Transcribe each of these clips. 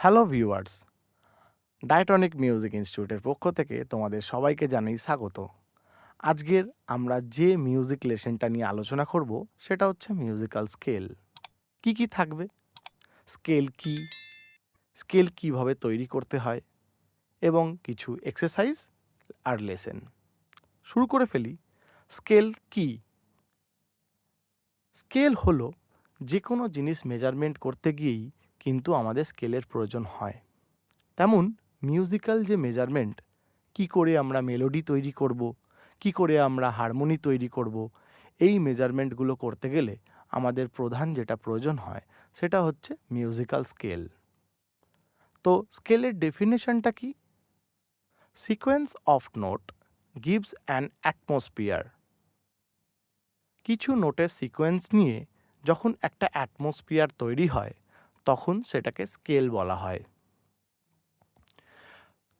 Hello viewers, ডায়টনিক music ইনস্টিটিউটের পক্ষ থেকে তোমাদের সবাইকে জানাই স্বাগত। আজকের আমরা যে মিউজিক লেসনটা নিয়ে আলোচনা করব সেটা হচ্ছে মিউজিক্যাল স্কেল। কি কি থাকবে, স্কেল কি, স্কেল কিভাবে তৈরি করতে হয় এবং কিছু এক্সারসাইজ আর লেসন। শুরু করে ফেলি। স্কেল কি? স্কেল হলো যে কোনো জিনিস মেজারমেন্ট করতে গিয়েই কিন্তু আমাদের স্কেলের প্রয়োজন হয়। তেমন মিউজিক্যাল যে মেজারমেন্ট, কি করে আমরা মেলোডি তৈরি করব, কি করে আমরা হারমোনি তৈরি করব, এই মেজারমেন্টগুলো করতে গেলে আমাদের প্রধান যেটা প্রয়োজন হয় সেটা হচ্ছে মিউজিক্যাল স্কেল। তো স্কেলের ডেফিনেশনটা কি? Sequence of note gives an atmosphere. কিছু নোটের সিকোয়েন্স নিয়ে যখন একটা অ্যাটমসফিয়ার তৈরি হয় তখন সেটাকে স্কেল বলা হয়।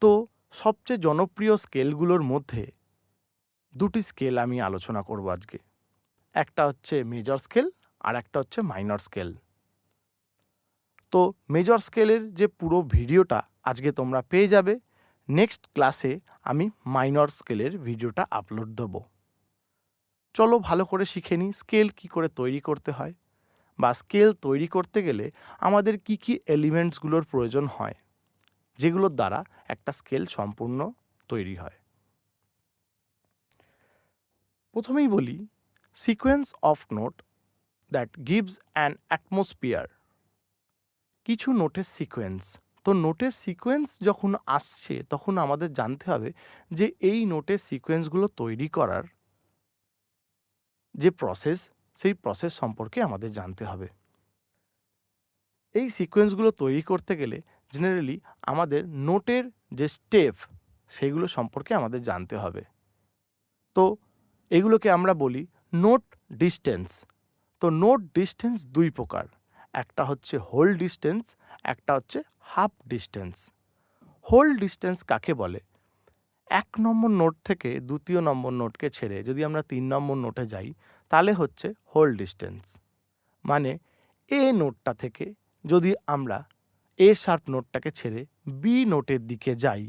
তো সবচেয়ে জনপ্রিয় স্কেলগুলোর মধ্যে দুটি স্কেল আমি আলোচনা করব আজকে। একটা হচ্ছে মেজর স্কেল আর একটা হচ্ছে মাইনর স্কেল। তো মেজর স্কেলের যে পুরো ভিডিওটা আজকে তোমরা পেয়ে যাবে। নেক্সট ক্লাসে আমি মাইনর স্কেলের ভিডিওটা আপলোড দেব। চলো ভালো করে শিখে নিই স্কেল কী করে তৈরি করতে হয়, বা স্কেল তৈরি করতে গেলে আমাদের কি কি এলিমেন্টসগুলোর প্রয়োজন হয়, যেগুলোর দ্বারা একটা স্কেল সম্পূর্ণ তৈরি হয়। প্রথমেই বলি sequence of note that gives an atmosphere. কিছু নোটের সিকোয়েন্স। তো নোটের সিকোয়েন্স যখন আসছে তখন আমাদের জানতে হবে যে এই নোটের সিকোয়েন্সগুলো তৈরি করার যে প্রসেস, সেই প্রসেস সম্পর্কে আমাদের জানতে হবে। এই সিকোয়েন্সগুলো তৈরি করতে গেলে জেনারেলি আমাদের নোটের যে স্টেপ সেইগুলো সম্পর্কে আমাদের জানতে হবে। তো এগুলোকে আমরা বলি নোট ডিস্টেন্স। তো নোট ডিস্টেন্স দুই প্রকার, একটা হচ্ছে হোল ডিস্টেন্স, একটা হচ্ছে হাফ ডিস্টেন্স। হোল ডিস্টেন্স কাকে বলে? 1 নম্বর নোট থেকে 2য় নম্বর নোটকে ছেড়ে যদি আমরা 3 নম্বর নোটে যাই তাহলে হচ্ছে হোল ডিস্টেন্স। মানে এ নোটটা থেকে যদি আমরা এ শার্প নোটটাকে ছেড়ে বি নোটের দিকে যাই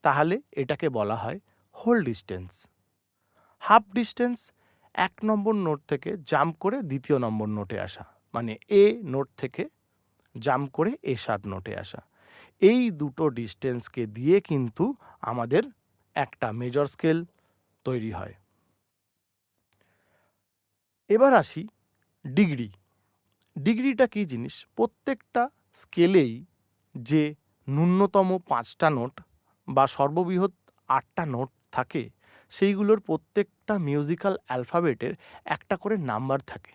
তাহলে এটাকে বলা হয় হোল ডিস্টেন্স। হাফ ডিস্টেন্স 1 নম্বর নোট থেকে জাম্প করে 2য় নম্বর নোটে আসা, মানে এ নোট থেকে জাম্প করে এ শার্প নোটে আসা। এই দুটো ডিস্টেন্সকে দিয়ে কিন্তু আমাদের একটা মেজর স্কেল তৈরি হয়। এবার আসি ডিগ্রি। ডিগ্রিটা কী জিনিস? প্রত্যেকটা স্কেলেই যে ন্যূনতম 5টা নোট বা সর্ববৃহৎ 8টা নোট থাকে সেইগুলোর প্রত্যেকটা মিউজিক্যাল অ্যালফাবেটের একটা করে নাম্বার থাকে,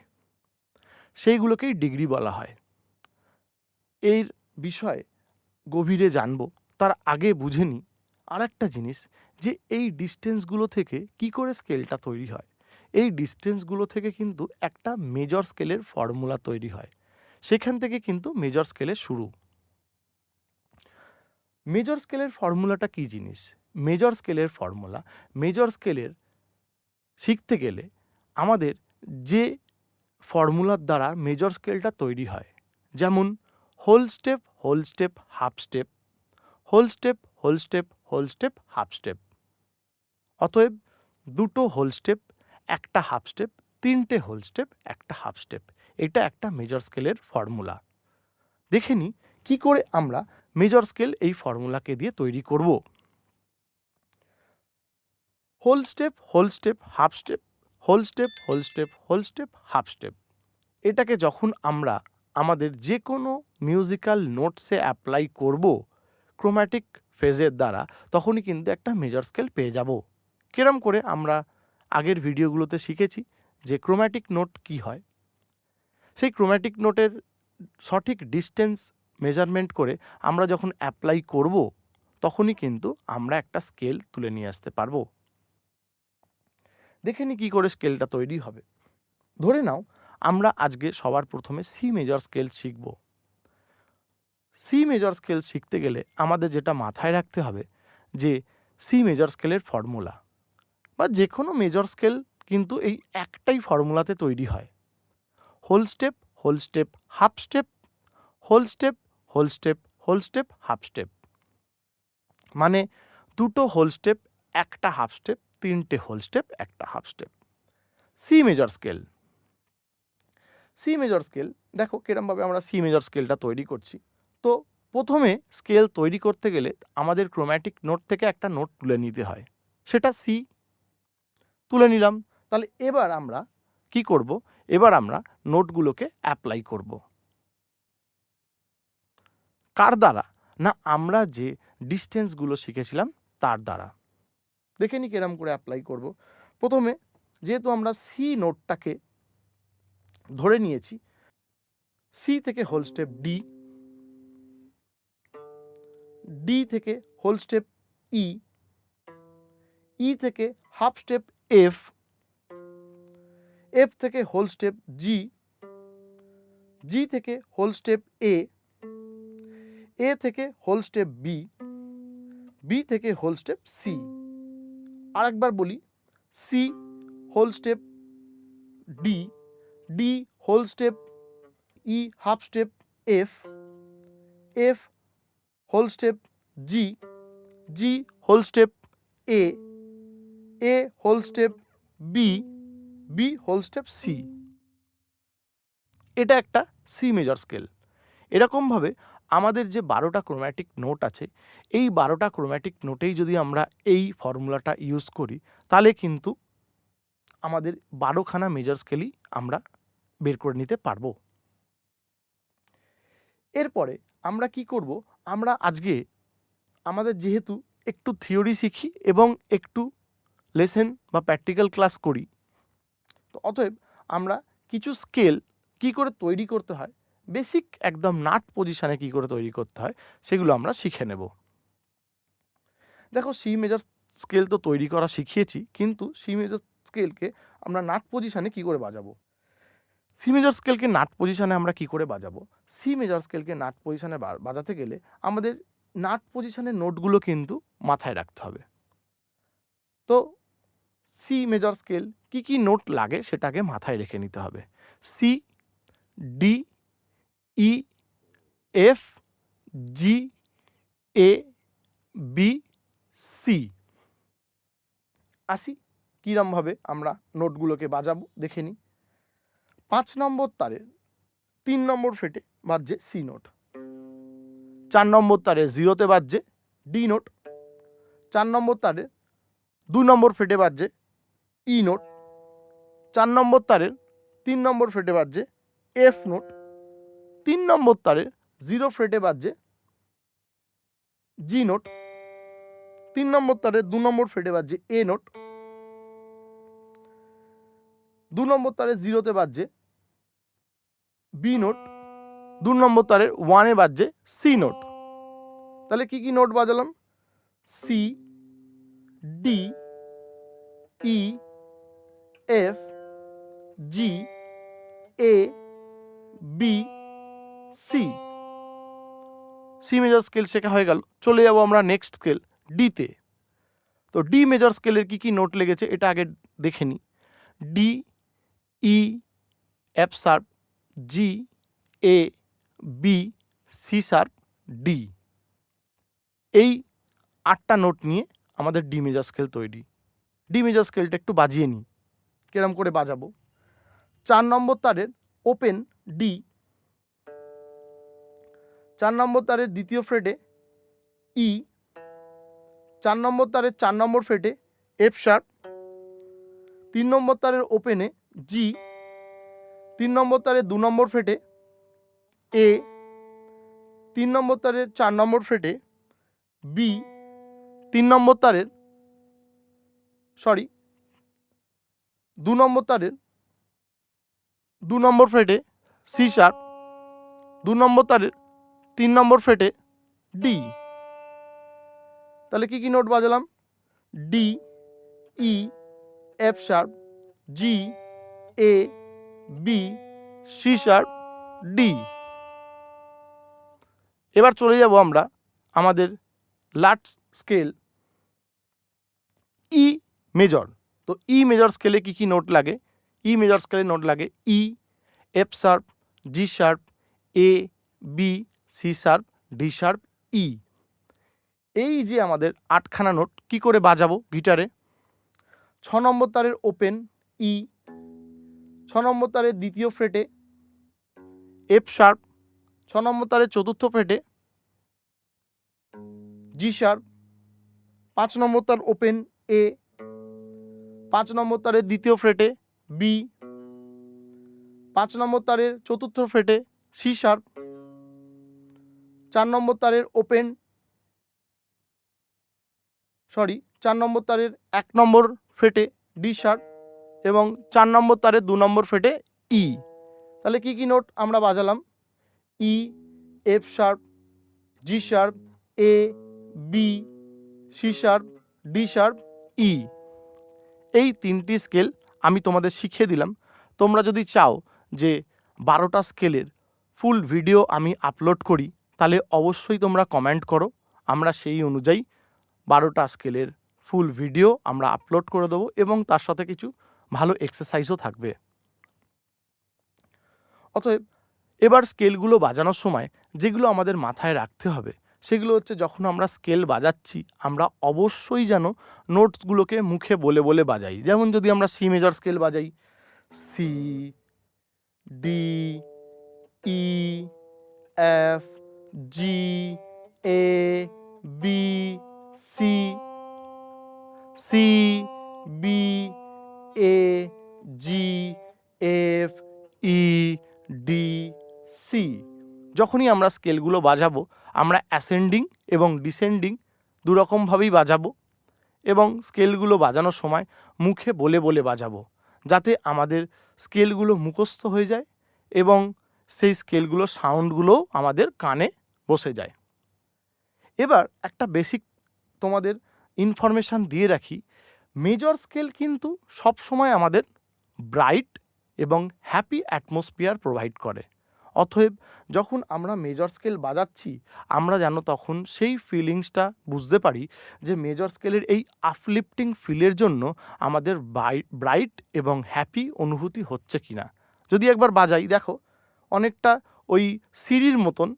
সেইগুলোকেই ডিগ্রি বলা হয়। এর বিষয়ে গভীরে জানব তার আগে বুঝে নিই আর একটা জিনিস, যে এই ডিস্টেন্সগুলো থেকে কি করে স্কেলটা তৈরি হয়। এই ডিস্টেন্সগুলো থেকে কিন্তু একটা মেজর স্কেলের ফর্মুলা তৈরি হয়, সেখান থেকে কিন্তু মেজর স্কেলের শুরু। মেজর স্কেলের ফর্মুলাটা কী জিনিস? মেজর স্কেলের ফর্মুলা, মেজর স্কেলের শিখতে গেলে আমাদের যে ফর্মুলার দ্বারা মেজর স্কেলটা তৈরি হয়, যেমন whole step, whole step, half step, whole step, whole step, whole step, half step. অতএব দুটো হোল স্টেপ, একটা হাফ স্টেপ, 3টে হোল স্টেপ, একটা হাফ স্টেপ, এটা একটা মেজর স্কেলের ফর্মুলা। দেখে নিই কী করে আমরা মেজর স্কেল এই ফর্মুলাকে দিয়ে তৈরি করব। Whole step, whole step, half step, whole step, whole step, whole step, half step, এটাকে যখন আমরা আমাদের যে কোনো মিউজিক্যাল নোটসে অ্যাপ্লাই করব ক্রোম্যাটিক ফেজের দ্বারা, তখনই কিন্তু একটা মেজর স্কেল পেয়ে যাব। কিরম করে? আমরা আগের ভিডিওগুলোতে শিখেছি যে ক্রোম্যাটিক নোট কি হয়। সেই ক্রোম্যাটিক নোটের সঠিক ডিস্টেন্স মেজারমেন্ট করে আমরা যখন অ্যাপ্লাই করব তখনই কিন্তু আমরা একটা স্কেল তুলে নিয়ে আসতে পারবো। দেখে নি কী করে স্কেলটা তৈরি হবে। ধরে নাও আমরা আজকে সবার প্রথমে সি মেজর স্কেল শিখব। সি মেজর স্কেল শিখতে গেলে আমাদের যেটা মাথায় রাখতে হবে যে সি মেজর স্কেলের ফর্মুলা, বা যে কোনো মেজর স্কেল কিন্তু এই একটাই ফর্মুলাতে তৈরি হয়। Whole step, whole step, half step, whole step, whole step, whole step half step, মানে দুটো হোল স্টেপ একটা হাফ স্টেপ, তিনটে হোল স্টেপ একটা half step. C major scale, C major scale দেখো কিরমভাবে আমরা সি মেজর স্কেলটা তৈরি করছি। তো প্রথমে স্কেল তৈরি করতে গেলে আমাদের ক্রোম্যাটিক নোট থেকে একটা নোট তুলে নিতে হয়, সেটা সি তুলে নিলাম। তাহলে এবার আমরা কি করব, এবার আমরা নোটগুলোকে অ্যাপ্লাই করব। কার দ্বারা? না আমরা যে ডিস্টেন্সগুলো শিখেছিলাম তার দ্বারা। দেখে নি কিরম করে অ্যাপ্লাই করব। প্রথমে যেহেতু আমরা সি নোটটাকে ধরে নিয়েছি, সি থেকে হোল স্টেপ ডি, ডি থেকে হোল স্টেপ ই, ই থেকে হাফ স্টেপ এফ, এফ থেকে হোল স্টেপ জি, জি থেকে হোল স্টেপ এ, এ থেকে হোল স্টেপ বি, বি থেকে হোল স্টেপ সি। আরেকবার বলি, C whole step D, D whole step E half step F, F whole step G, G whole step A, A whole step B, B whole step C. এটা একটা C major scale. এরকমভাবে আমাদের যে 12টা chromatic note আছে, এই 12টা chromatic নোটেই যদি আমরা এই ফর্মুলাটা ইউজ করি, তাহলে কিন্তু আমাদের 12খানা মেজর স্কেলই আমরা বের করে নিতে পারবো। এরপরে আমরা কি করব, আমরা আজকে আমাদের যেহেতু একটু থিওরি শিখি এবং একটু লেসেন বা প্র্যাকটিক্যাল ক্লাস করি, তো অতএব আমরা কিছু স্কেল কি করে তৈরি করতে হয়, বেসিক একদম নাট পজিশানে কি করে তৈরি করতে হয়, সেগুলো আমরা শিখে নেব। দেখো সি মেজর স্কেল তো তৈরি করা শিখিয়েছি, কিন্তু সি মেজর স্কেলকে আমরা নাট পজিশানে কি করে বাজাবো। সি মেজর স্কেলকে নাট পজিশানে আমরা কি করে বাজাবো, সি মেজর স্কেলকে নাট পজিশানে বাজাতে গেলে আমাদের নাট পজিশনের নোটগুলো কিন্তু মাথায় রাখতে হবে। তো সি মেজর স্কেল কি কি নোট লাগে সেটাকে মাথায় রেখে নিতে হবে। C, D, E, F, G, A, B, C. আসি কীরমভাবে আমরা নোটগুলোকে বাজাবো দেখে নিই। 5 নম্বর তারের 3 নম্বর ফ্রেটে বাজছে সি নোট, 4 নম্বর তারে 0তে বাজছে ডি নোট, 4 নম্বর তারে 2 নম্বর ফ্রেটে বাজছে ই নোট, 4 নম্বর তারের 3 নম্বর ফ্রেটে বাজছে এফ নোট, 3 নম্বর তারের 0 ফ্রেটে বাজছে জি নোট, 3 নম্বর তারের 2 নম্বর ফ্রেটে বাজছে এ নোট, 2 নম্বর তারের 0তে বাজছে বি নোট, 2 নম্বর তারের 1-এ বাজছে সি নোট। তাহলে কি কি নোট বাজালাম? C, D, E, F, G, A, B, C. C major scale শেখা হয়ে গেল। চলে যাব আমরা নেক্সট স্কেল ডিতে। তো ডি মেজর স্কেলের কি কি নোট লেগেছে এটা আগে দেখে নিই। D, E, F sharp, G, A, B, C sharp, D. এই 8টা নোট নিয়ে আমাদের ডি মেজর স্কেল তৈরি। ডি মেজর স্কেলটা একটু বাজিয়ে নিই, কিরম করে বাজাবো। 4 নম্বর তারের ওপেন ডি, 4 নম্বর তারের দ্বিতীয় ফ্রেটে ই, 4 নম্বর তারের 4 নম্বর ফ্রেটে এফ শার্প, 3 নম্বর তারের ওপেনে জি, 3 নম্বর তারের 2 নম্বর ফ্রেটে এ, 3 নম্বর তারের 4 নম্বর ফ্রেটে বি, 3 নম্বর তারের 2 নম্বর তারের 2 নম্বর ফ্রেটে সি শার্প, 2 নম্বর তারের 3 নম্বর ফ্রেটে ডি। তাহলে কি কি note বাজালাম? D, E, F sharp, G, A, B, C sharp, D. এবার চলে যাব আমরা আমাদের লাস্ট স্কেল ই মেজর। তো ই মেজর স্কেলে কি কি নোট লাগে? ই মেজর স্কেলে নোট লাগে E, F sharp, G sharp, A, B, C sharp, D sharp, E. এই যে আমাদের 8খানা নোট কি করে বাজাবো গিটারে? 6 নম্বর তারের ওপেন, ই। 6 নম্বর তারের দ্বিতীয় ফ্রেটে এফ শার্প, 6 নম্বর তারের চতুর্থ ফ্রেটে জি শার্প, 5 নম্বর তার ওপেন, এ। 5 নম্বর তারের দ্বিতীয় ফ্রেটে বি, 5 নম্বর তারের চতুর্থ ফ্রেটে সি শার্প, 4 নম্বর তারের ওপেন 4 নম্বর তারের 1 নম্বর ফ্রেটে ডি শার্প এবং 4 নম্বর তারের 2 নম্বর ফ্রেটে ই। তাহলে কি কি নোট আমরা বাজালাম? E, F sharp, G sharp, A, B, C sharp, D sharp, E. এই 3টি স্কেল আমি তোমাদের শিখিয়ে দিলাম। তোমরা যদি চাও যে 12টা স্কেলের ফুল ভিডিও আমি আপলোড করি, তাহলে অবশ্যই তোমরা কমেন্ট করো। আমরা সেই অনুযায়ী 12টা স্কেলের ফুল ভিডিও আমরা আপলোড করে দেবো এবং তার সাথে কিছু ভালো এক্সারসাইজও থাকবে। অতএব এবার স্কেলগুলো বাজানোর সময় যেগুলো আমাদের মাথায় রাখতে হবে সেগুলো হচ্ছে, যখন আমরা স্কেল বাজাচ্ছি আমরা অবশ্যই যেন নোটসগুলোকে মুখে বলে বলে বাজাই। যেমন যদি আমরা সি মেজর স্কেল বাজাই, C, D, E, F, G, A, B, C, C, B, A, G, F, E, D, C. যখনই আমরা স্কেলগুলো বাজাবো আমরা অ্যাসেন্ডিং এবং ডিসেন্ডিং দুরকমভাবেই বাজাবো এবং স্কেলগুলো বাজানোর সময় মুখে বলে বলে বাজাবো, যাতে আমাদের স্কেলগুলো মুখস্থ হয়ে যায় এবং সেই স্কেলগুলো সাউন্ডগুলোও আমাদের কানে বসে যায়। এবার একটা বেসিক তোমাদের ইনফরমেশান দিয়ে রাখি, মেজর স্কেল কিন্তু সবসময় আমাদের ব্রাইট এবং হ্যাপি অ্যাটমসফিয়ার প্রোভাইড করে। অতএব যখন আমরা মেজর স্কেল বাজাচ্ছি আমরা যেন তখন সেই ফিলিংসটা বুঝতে পারি যে মেজর স্কেলের এই আপলিফটিং ফিলের জন্য আমাদের ব্রাইট এবং হ্যাপি অনুভূতি হচ্ছে কি না। যদি একবার বাজাই, দেখো অনেকটা ওই সিঁড়ির মতন,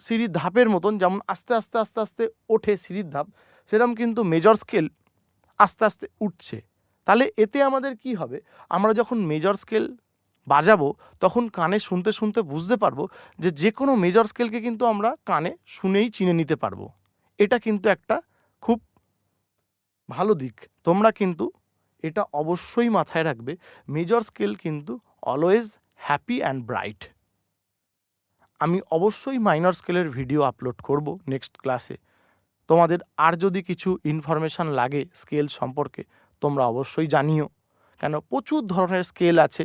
সিঁড়ির ধাপের মতন, যেমন আস্তে আস্তে আস্তে আস্তে ওঠে সিঁড়ির ধাপ, সেরকম কিন্তু মেজর স্কেল আস্তে আস্তে উঠছে। তাহলে এতে আমাদের কি হবে, আমরা যখন মেজর স্কেল বাজাবো তখন কানে শুনতে শুনতে বুঝতে পারবো যে কোনো মেজর স্কেলকে কিন্তু আমরা কানে শুনেই চিনে নিতে পারবো। এটা কিন্তু একটা খুব ভালো দিক। তোমরা কিন্তু এটা অবশ্যই মাথায় রাখবে, মেজর স্কেল কিন্তু অলওয়েজ হ্যাপি অ্যান্ড ব্রাইট। আমি অবশ্যই মাইনর স্কেলের ভিডিও আপলোড করব নেক্সট ক্লাসে। তোমাদের আর যদি কিছু ইনফরমেশান লাগে স্কেল সম্পর্কে তোমরা অবশ্যই জানিও, কেন প্রচুর ধরনের স্কেল আছে।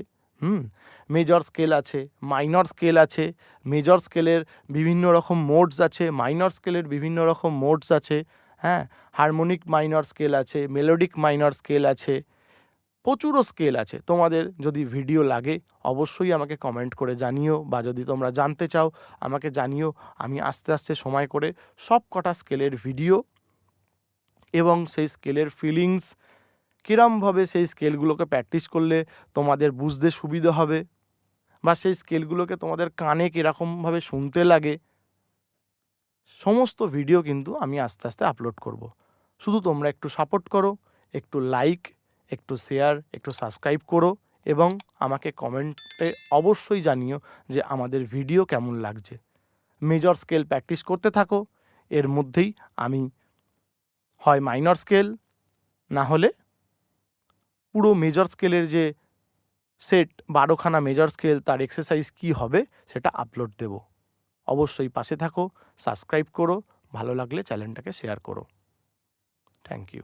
মেজর স্কেল আছে, মাইনর স্কেল আছে, মেজর স্কেলের বিভিন্ন রকম মোডস আছে, মাইনর স্কেলের বিভিন্ন রকম মোডস আছে, হ্যাঁ, হারমোনিক মাইনর স্কেল আছে, মেলোডিক মাইনর স্কেল আছে, প্রচুরও স্কেল আছে। তোমাদের যদি ভিডিও লাগে অবশ্যই আমাকে কমেন্ট করে জানিও, বা যদি তোমরা জানতে চাও আমাকে জানিও। আমি আস্তে আস্তে সময় করে সব কটা স্কেলের ভিডিও এবং সেই স্কেলের ফিলিংস, কীরমভাবে সেই স্কেলগুলোকে প্র্যাকটিস করলে তোমাদের বুঝতে সুবিধা হবে, বা সেই স্কেলগুলোকে তোমাদের কানে কীরকমভাবে শুনতে লাগে, সমস্ত ভিডিও কিন্তু আমি আস্তে আস্তে আপলোড করব। শুধু তোমরা একটু সাপোর্ট করো, একটু লাইক, একটু শেয়ার, একটু সাবস্ক্রাইব করো এবং আমাকে কমেন্টে অবশ্যই জানিও যে আমাদের ভিডিও কেমন লাগছে। মেজর স্কেল প্র্যাকটিস করতে থাকো, এর মধ্যেই আমি হয় মাইনর স্কেল না হলে পুরো মেজর স্কেলের যে সেট 12খানা মেজর স্কেল তার এক্সারসাইজ কি হবে সেটা আপলোড দেব। অবশ্যই পাশে থাকো, সাবস্ক্রাইব করো, ভালো লাগলে চ্যানেলটাকে শেয়ার করো। Thank you.